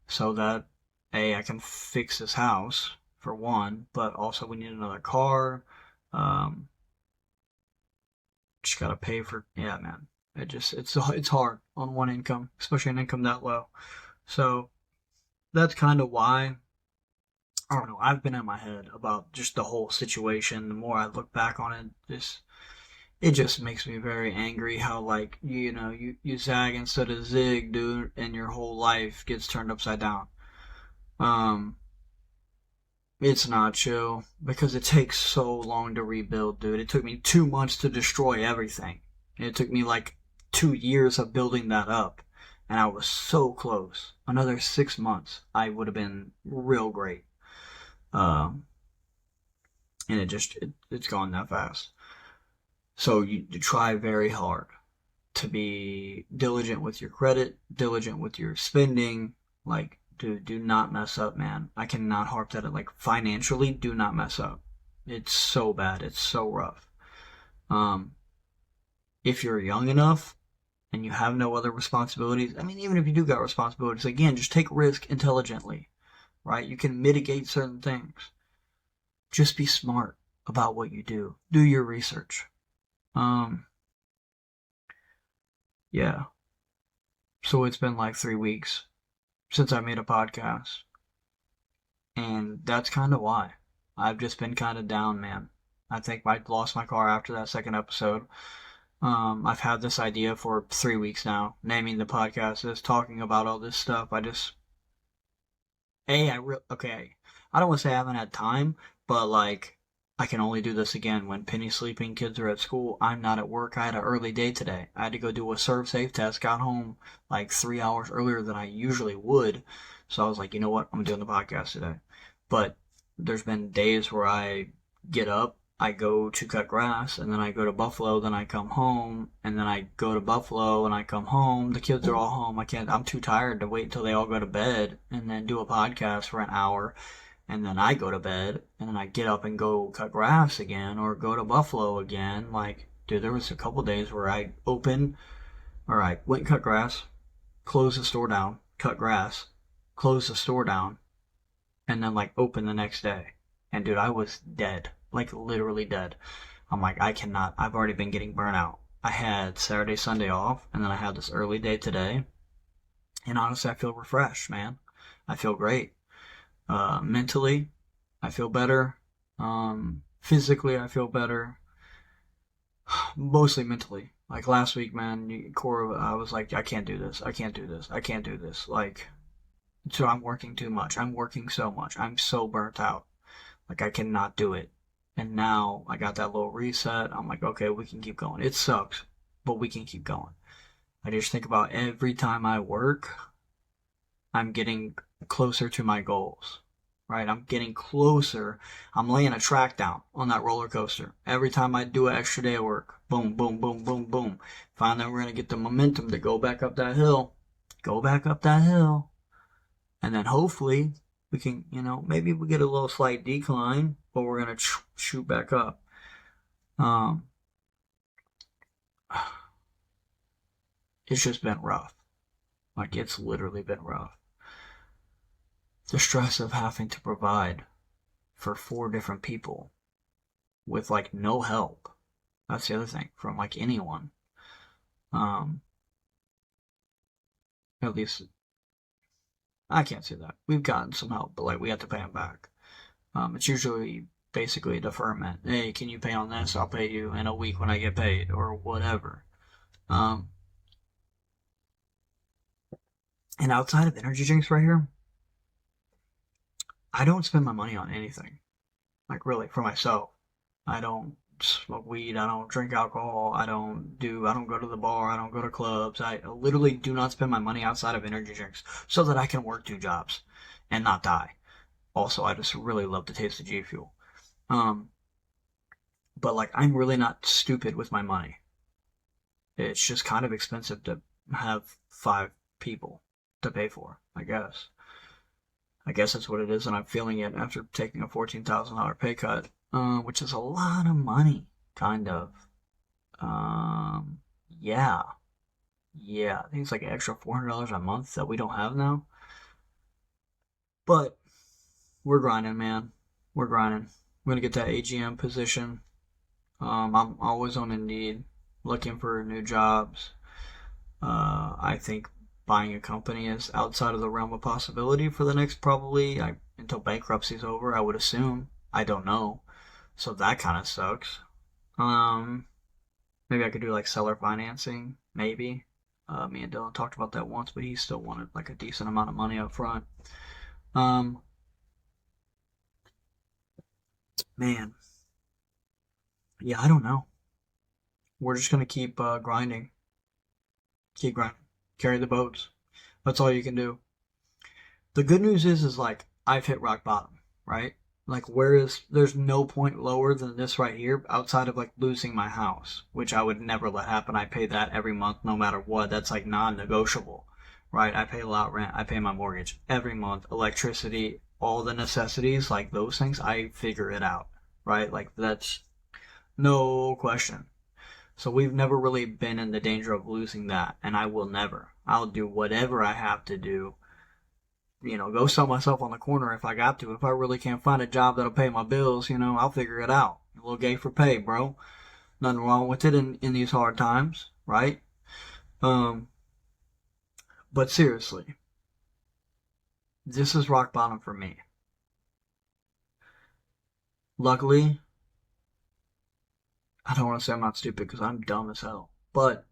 So that, A, I can fix this house, for one, but also we need another car. Um, just gotta pay for, yeah, man. It's hard on one income, especially an income that low. So that's kind of why, I don't know, I've been in my head about just the whole situation. The more I look back on it just makes me very angry how, like, you zag instead of zig, dude, and your whole life gets turned upside down. Um, it's not chill because it takes so long to rebuild, dude. It took me 2 months to destroy everything. It took me like 2 years of building that up, and I was so close. Another 6 months, I would have been real great. And it's gone that fast. So you try very hard to be diligent with your credit, diligent with your spending. Like, dude, do not mess up, man. I cannot harp that. Like, financially, do not mess up. It's so bad. It's so rough. Um, if you're young enough and you have no other responsibilities, I mean, even if you do got responsibilities, again, just take risk intelligently, right? You can mitigate certain things. Just be smart about what you do. Do your research. Yeah. So it's been like 3 weeks since I made a podcast. And that's kind of why. I've just been kind of down, man. I think I lost my car after that second episode. I've had this idea for 3 weeks now, naming the podcast is talking about all this stuff. Okay, I don't want to say I haven't had time, but like, I can only do this again when Penny's sleeping, kids are at school, I'm not at work. I had an early day today. I had to go do a serve safe test, got home like 3 hours earlier than I usually would. So I was like, you know what? I'm doing the podcast today. But there's been days where I get up, I go to cut grass, and then I go to Buffalo, then I come home, and then I go to Buffalo and I come home. The kids are all home. I'm too tired to wait until they all go to bed and then do a podcast for an hour. And then I go to bed, and then I get up and go cut grass again, or go to Buffalo again. Like, dude, there was a couple days where I went and cut grass, closed the store down, cut grass, closed the store down, and then like open the next day. And dude, I was dead, like literally dead. I'm like, I cannot. I've already been getting burnt out. I had Saturday, Sunday off, and then I had this early day today. And honestly, I feel refreshed, man. I feel great. Mentally, I feel better. Physically, I feel better. Mostly mentally. Like last week, man, Cora, I was like, I can't do this. I can't do this. I can't do this. Like, so I'm working too much. I'm working so much. I'm so burnt out. Like, I cannot do it. And now I got that little reset. I'm like, okay, we can keep going. It sucks, but we can keep going. I just think about every time I work, I'm getting closer to my goals. right? I'm getting closer. I'm laying a track down on that roller coaster. Every time I do an extra day of work, boom, boom, boom, boom, boom. Find that we're going to get the momentum to go back up that hill. Go back up that hill. And then hopefully we can, maybe we get a little slight decline, but we're going to shoot back up. It's just been rough. Like, it's literally been rough. The stress of having to provide for 4 different people with, like, no help. That's the other thing, from, like, anyone. At least, I can't say that. We've gotten some help, but, like, we have to pay them back. It's usually basically a deferment. Hey, can you pay on this? I'll pay you in a week when I get paid, or whatever. And outside of energy drinks right here, I don't spend my money on anything. Like, really, for myself. I don't smoke weed. I don't drink alcohol. I don't go to the bar. I don't go to clubs. I literally do not spend my money outside of energy drinks so that I can work 2 jobs and not die. Also, I just really love the taste of G Fuel. But, like, I'm really not stupid with my money. It's just kind of expensive to have 5 people to pay for, I guess. I guess that's what it is, and I'm feeling it after taking a $14,000 pay cut, which is a lot of money, kind of. Yeah. Yeah, I think it's like an extra $400 a month that we don't have now. But we're grinding, man. We're grinding. We're going to get that AGM position. I'm always on Indeed, looking for new jobs. I think buying a company is outside of the realm of possibility for the next probably until bankruptcy's over, I would assume. I don't know. So that kind of sucks. Maybe I could do like seller financing, maybe. Me and Dylan talked about that once, but he still wanted like a decent amount of money up front. Man. Yeah, I don't know. We're just gonna keep grinding. Keep grinding. Carry the boats. That's all you can do. The good news is like I've hit rock bottom, right? Like there's no point lower than this right here outside of like losing my house, which I would never let happen. I pay that every month no matter what. That's like non-negotiable, right? I pay a lot of rent. I pay my mortgage every month, electricity, all the necessities, like those things, I figure it out, right? Like that's no question. So we've never really been in the danger of losing that, and I will never. I'll do whatever I have to do. Go sell myself on the corner if I got to. If I really can't find a job that'll pay my bills, I'll figure it out. A little gay for pay, bro. Nothing wrong with it in these hard times, right? But seriously, this is rock bottom for me. Luckily, I don't want to say I'm not stupid because I'm dumb as hell, but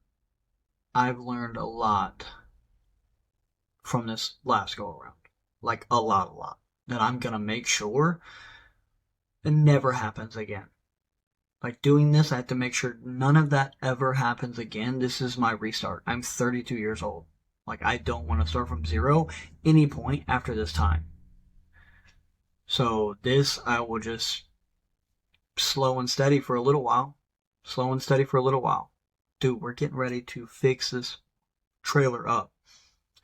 I've learned a lot from this last go around. Like a lot. That I'm gonna make sure it never happens again. Like doing this, I have to make sure none of that ever happens again. This is my restart. I'm 32 years old. Like I don't want to start from zero any point after this time. So this, I will just slow and steady for a little while. Slow and steady for a little while. Dude, we're getting ready to fix this trailer up.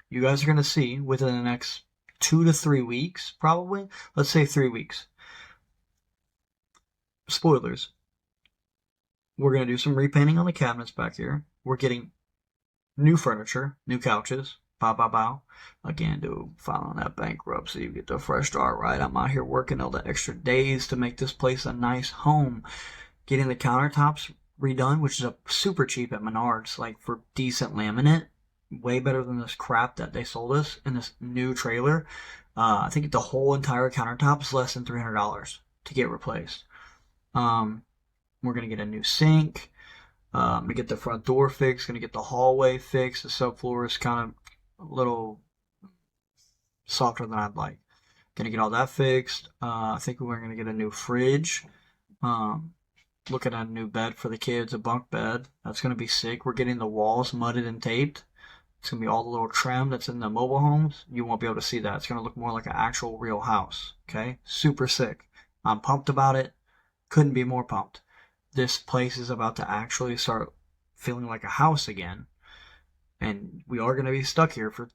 You guys are going to see within the next 2 to 3 weeks, probably. Let's say 3 weeks. Spoilers. We're going to do some repainting on the cabinets back here. We're getting new furniture, new couches. Bow, bow, bow. Again, dude, filing that bankruptcy, you get the fresh start, right? I'm out here working all the extra days to make this place a nice home. Getting the countertops redone, which is a super cheap at Menards, like for decent laminate. Way better than this crap that they sold us in this new trailer. I think the whole entire countertop is less than $300 to get replaced. We're going to get a new sink. I'm going to get the front door fixed. Going to get the hallway fixed. The subfloor is kind of a little softer than I'd like. Going to get all that fixed. I think we're going to get a new fridge. Looking at a new bed for the kids, a bunk bed. That's going to be sick. We're getting the walls mudded and taped. It's going to be all the little trim that's in the mobile homes. You won't be able to see that. It's going to look more like an actual real house. Okay? Super sick. I'm pumped about it. Couldn't be more pumped. This place is about to actually start feeling like a house again. And we are going to be stuck here for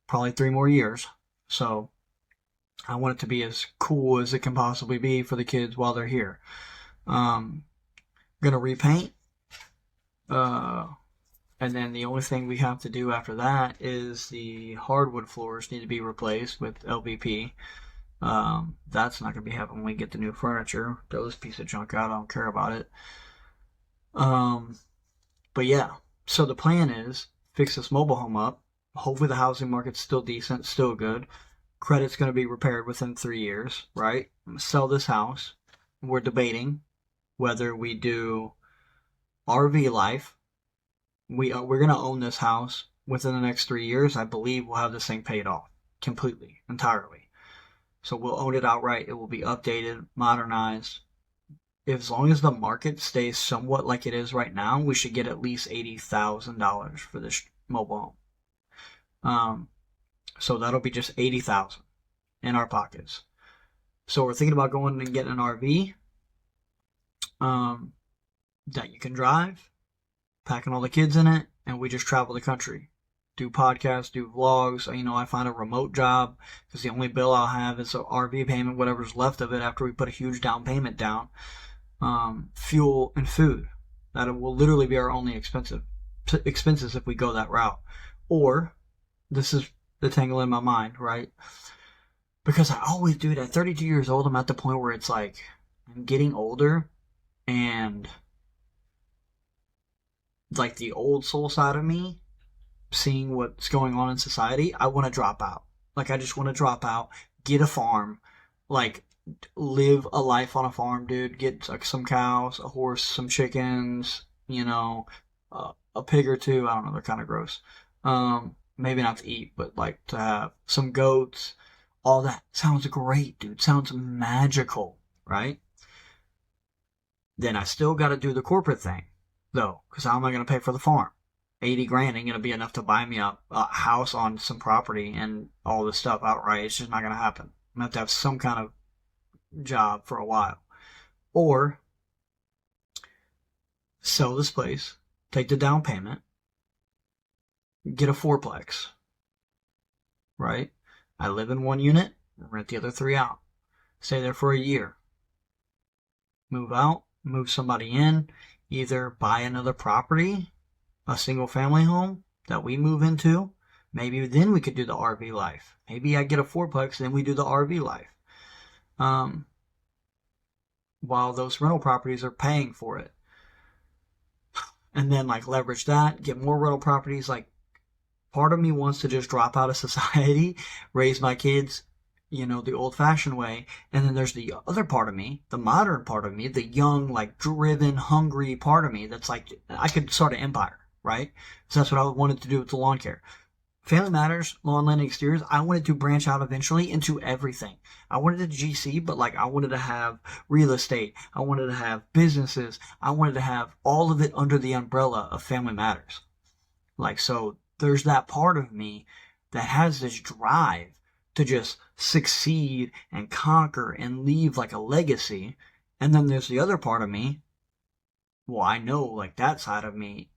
probably 3 more years. So I want it to be as cool as it can possibly be for the kids while they're here. Gonna repaint. And then the only thing we have to do after that is the hardwood floors need to be replaced with LVP. That's not going to be happening when we get the new furniture. Throw this piece of junk out. I don't care about it. But yeah, so the plan is fix this mobile home up. Hopefully the housing market's still decent, still good. Credit's going to be repaired within 3 years, right? I'm going to sell this house. We're debating whether we do RV life. We're going to own this house within the next 3 years. I believe we'll have this thing paid off completely, entirely. So we'll own it outright. It will be updated, modernized. As long as the market stays somewhat like it is right now, we should get at least $80,000 for this mobile home. So that'll be just $80,000 in our pockets. So we're thinking about going and getting an RV that you can drive, packing all the kids in it, and we just travel the country. Do podcasts, do vlogs. I find a remote job because the only bill I'll have is an RV payment, whatever's left of it after we put a huge down payment down. Fuel and food. That will literally be our only expenses if we go that route. Or, this is the tangle in my mind, right? Because I always do it. At 32 years old, I'm at the point where it's like, I'm getting older, and like the old soul side of me, seeing what's going on in society, I want to drop out. Like, I just want to drop out, get a farm, like, live a life on a farm, dude. Get like some cows, a horse, some chickens, a pig or two. I don't know, they're kind of gross. Maybe not to eat, but like to have some goats. All that sounds great, dude. Sounds magical, right? Then I still got to do the corporate thing, though, because how am I going to pay for the farm? 80 grand ain't going to be enough to buy me a house on some property and all this stuff outright. It's just not going to happen. I'm going to have some kind of job for a while. Or sell this place, take the down payment, get a fourplex, right? I live in one unit, rent the other 3 out. Stay there for a year. Move out, move somebody in, either buy another property, a single family home that we move into. Maybe then we could do the RV life. Maybe I get a fourplex, then we do the RV life. While those rental properties are paying for it. And then like leverage that, get more rental properties. Like, part of me wants to just drop out of society, raise my kids, the old fashioned way. And then there's the other part of me, the modern part of me, the young, like driven, hungry part of me that's like, I could start an empire, right? So that's what I wanted to do with the lawn care. Family Matters, lawn landing exteriors, I wanted to branch out eventually into everything. I wanted a GC, but like I wanted to have real estate. I wanted to have businesses. I wanted to have all of it under the umbrella of Family Matters. Like, so there's that part of me that has this drive to just succeed and conquer and leave like a legacy. And then there's the other part of me. Well, I know like that side of me,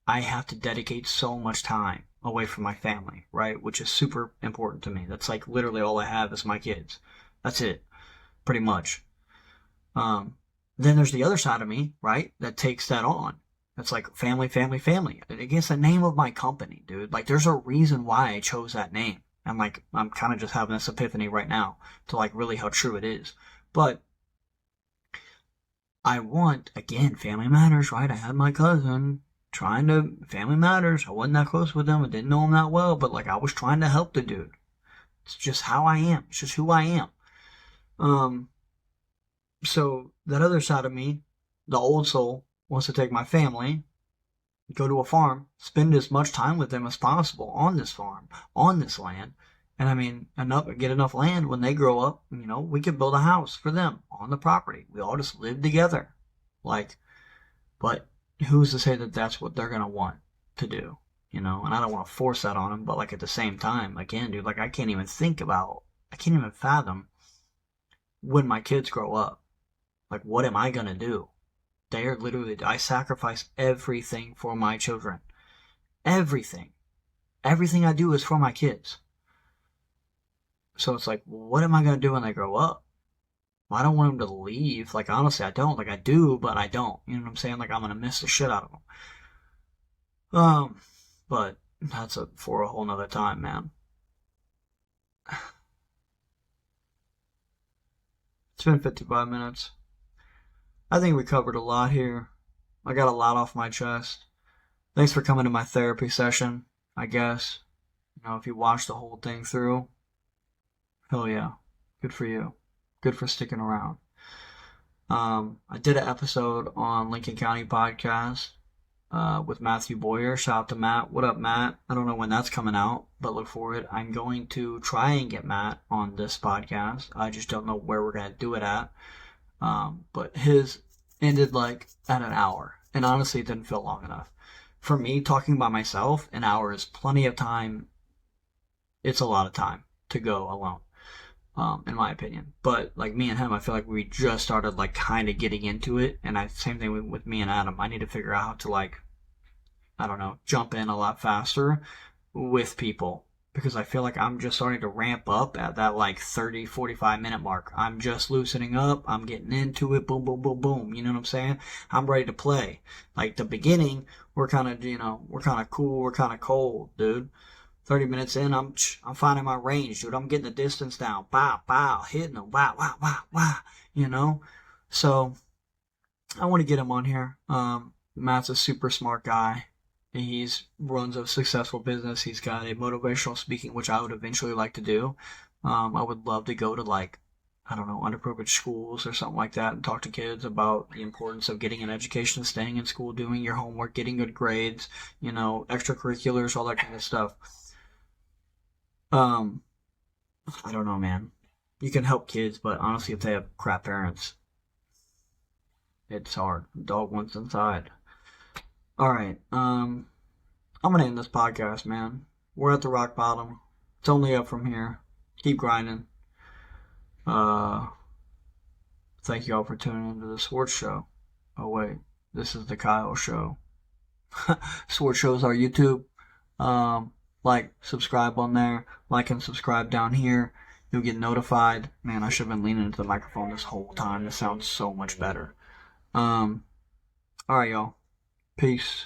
I have to dedicate so much time away from my family, right? Which is super important to me. That's like literally all I have is my kids. That's it, pretty much. Then there's the other side of me, right? That takes that on. That's like family, family, family. Against the name of my company, dude. Like, there's a reason why I chose that name. And like, I'm kind of just having this epiphany right now to like really how true it is. But I want, again, Family Matters, right? I had my cousin trying to, Family Matters. I wasn't that close with him. I didn't know him that well, but like I was trying to help the dude. It's just how I am. It's just who I am. So that other side of me, the old soul, wants to take my family, go to a farm, spend as much time with them as possible on this farm, on this land. And I mean, get enough land when they grow up, we could build a house for them on the property. We all just live together. Like, but who's to say that that's what they're going to want to do? you know, and I don't want to force that on them, but like at the same time, again, dude, like I can't even fathom when my kids grow up. Like, what am I gonna do? I sacrifice everything for my children. Everything. Everything I do is for my kids. So it's like, what am I gonna do when they grow up? Well, I don't want them to leave. Like, honestly, I don't. Like, I do, but I don't. You know what I'm saying? Like, I'm gonna miss the shit out of them. But that's for a whole nother time, man. It's been 55 minutes. I think we covered a lot here. I got a lot off my chest. Thanks for coming to my therapy session, I guess. You know, if you watched the whole thing through, hell yeah. Good for you. Good for sticking around. I did an episode on Lincoln County Podcast with Matthew Boyer. Shout out to Matt. What up, Matt? I don't know when that's coming out, but look for it. I'm going to try and get Matt on this podcast. I just don't know where we're going to do it at. But his ended like at an hour, and honestly, it didn't feel long enough. For me, talking by myself, an hour is plenty of time. It's a lot of time to go alone. In my opinion. But like me and him, I feel like we just started like kind of getting into it, and same thing with me and Adam. I need to figure out how to like, I don't know, jump in a lot faster with people, because I feel like I'm just starting to ramp up at that like 30-45 minute mark. I'm just loosening up. I'm getting into it. Boom, boom, boom, boom. You know what I'm saying? I'm ready to play. Like the beginning, we're kind of, we're kind of cool. We're kind of cold, dude. 30 minutes in, I'm finding my range, dude. I'm getting the distance down. Bow, bow, hitting them. Wow, wow, wow, wow. You know? So, I want to get him on here. Matt's a super smart guy. He's runs a successful business. He's got a motivational speaking, which I would eventually like to do. I would love to go to like, I don't know, underprivileged schools or something like that and talk to kids about the importance of getting an education, staying in school, doing your homework, getting good grades, extracurriculars, all that kind of stuff. Um, I don't know, man. You can help kids, but honestly, if they have crap parents, it's hard. Dog wants inside. All right. I'm gonna end this podcast, man. We're at the rock bottom. It's only up from here. Keep grinding. Uh, Thank you all for tuning into the sports show. Oh wait, this is the Kyle show. Sports shows are YouTube. Like, subscribe on there. Like and subscribe down here. You'll get notified. Man, I should have been leaning into the microphone this whole time. This sounds so much better. Alright, y'all. Peace.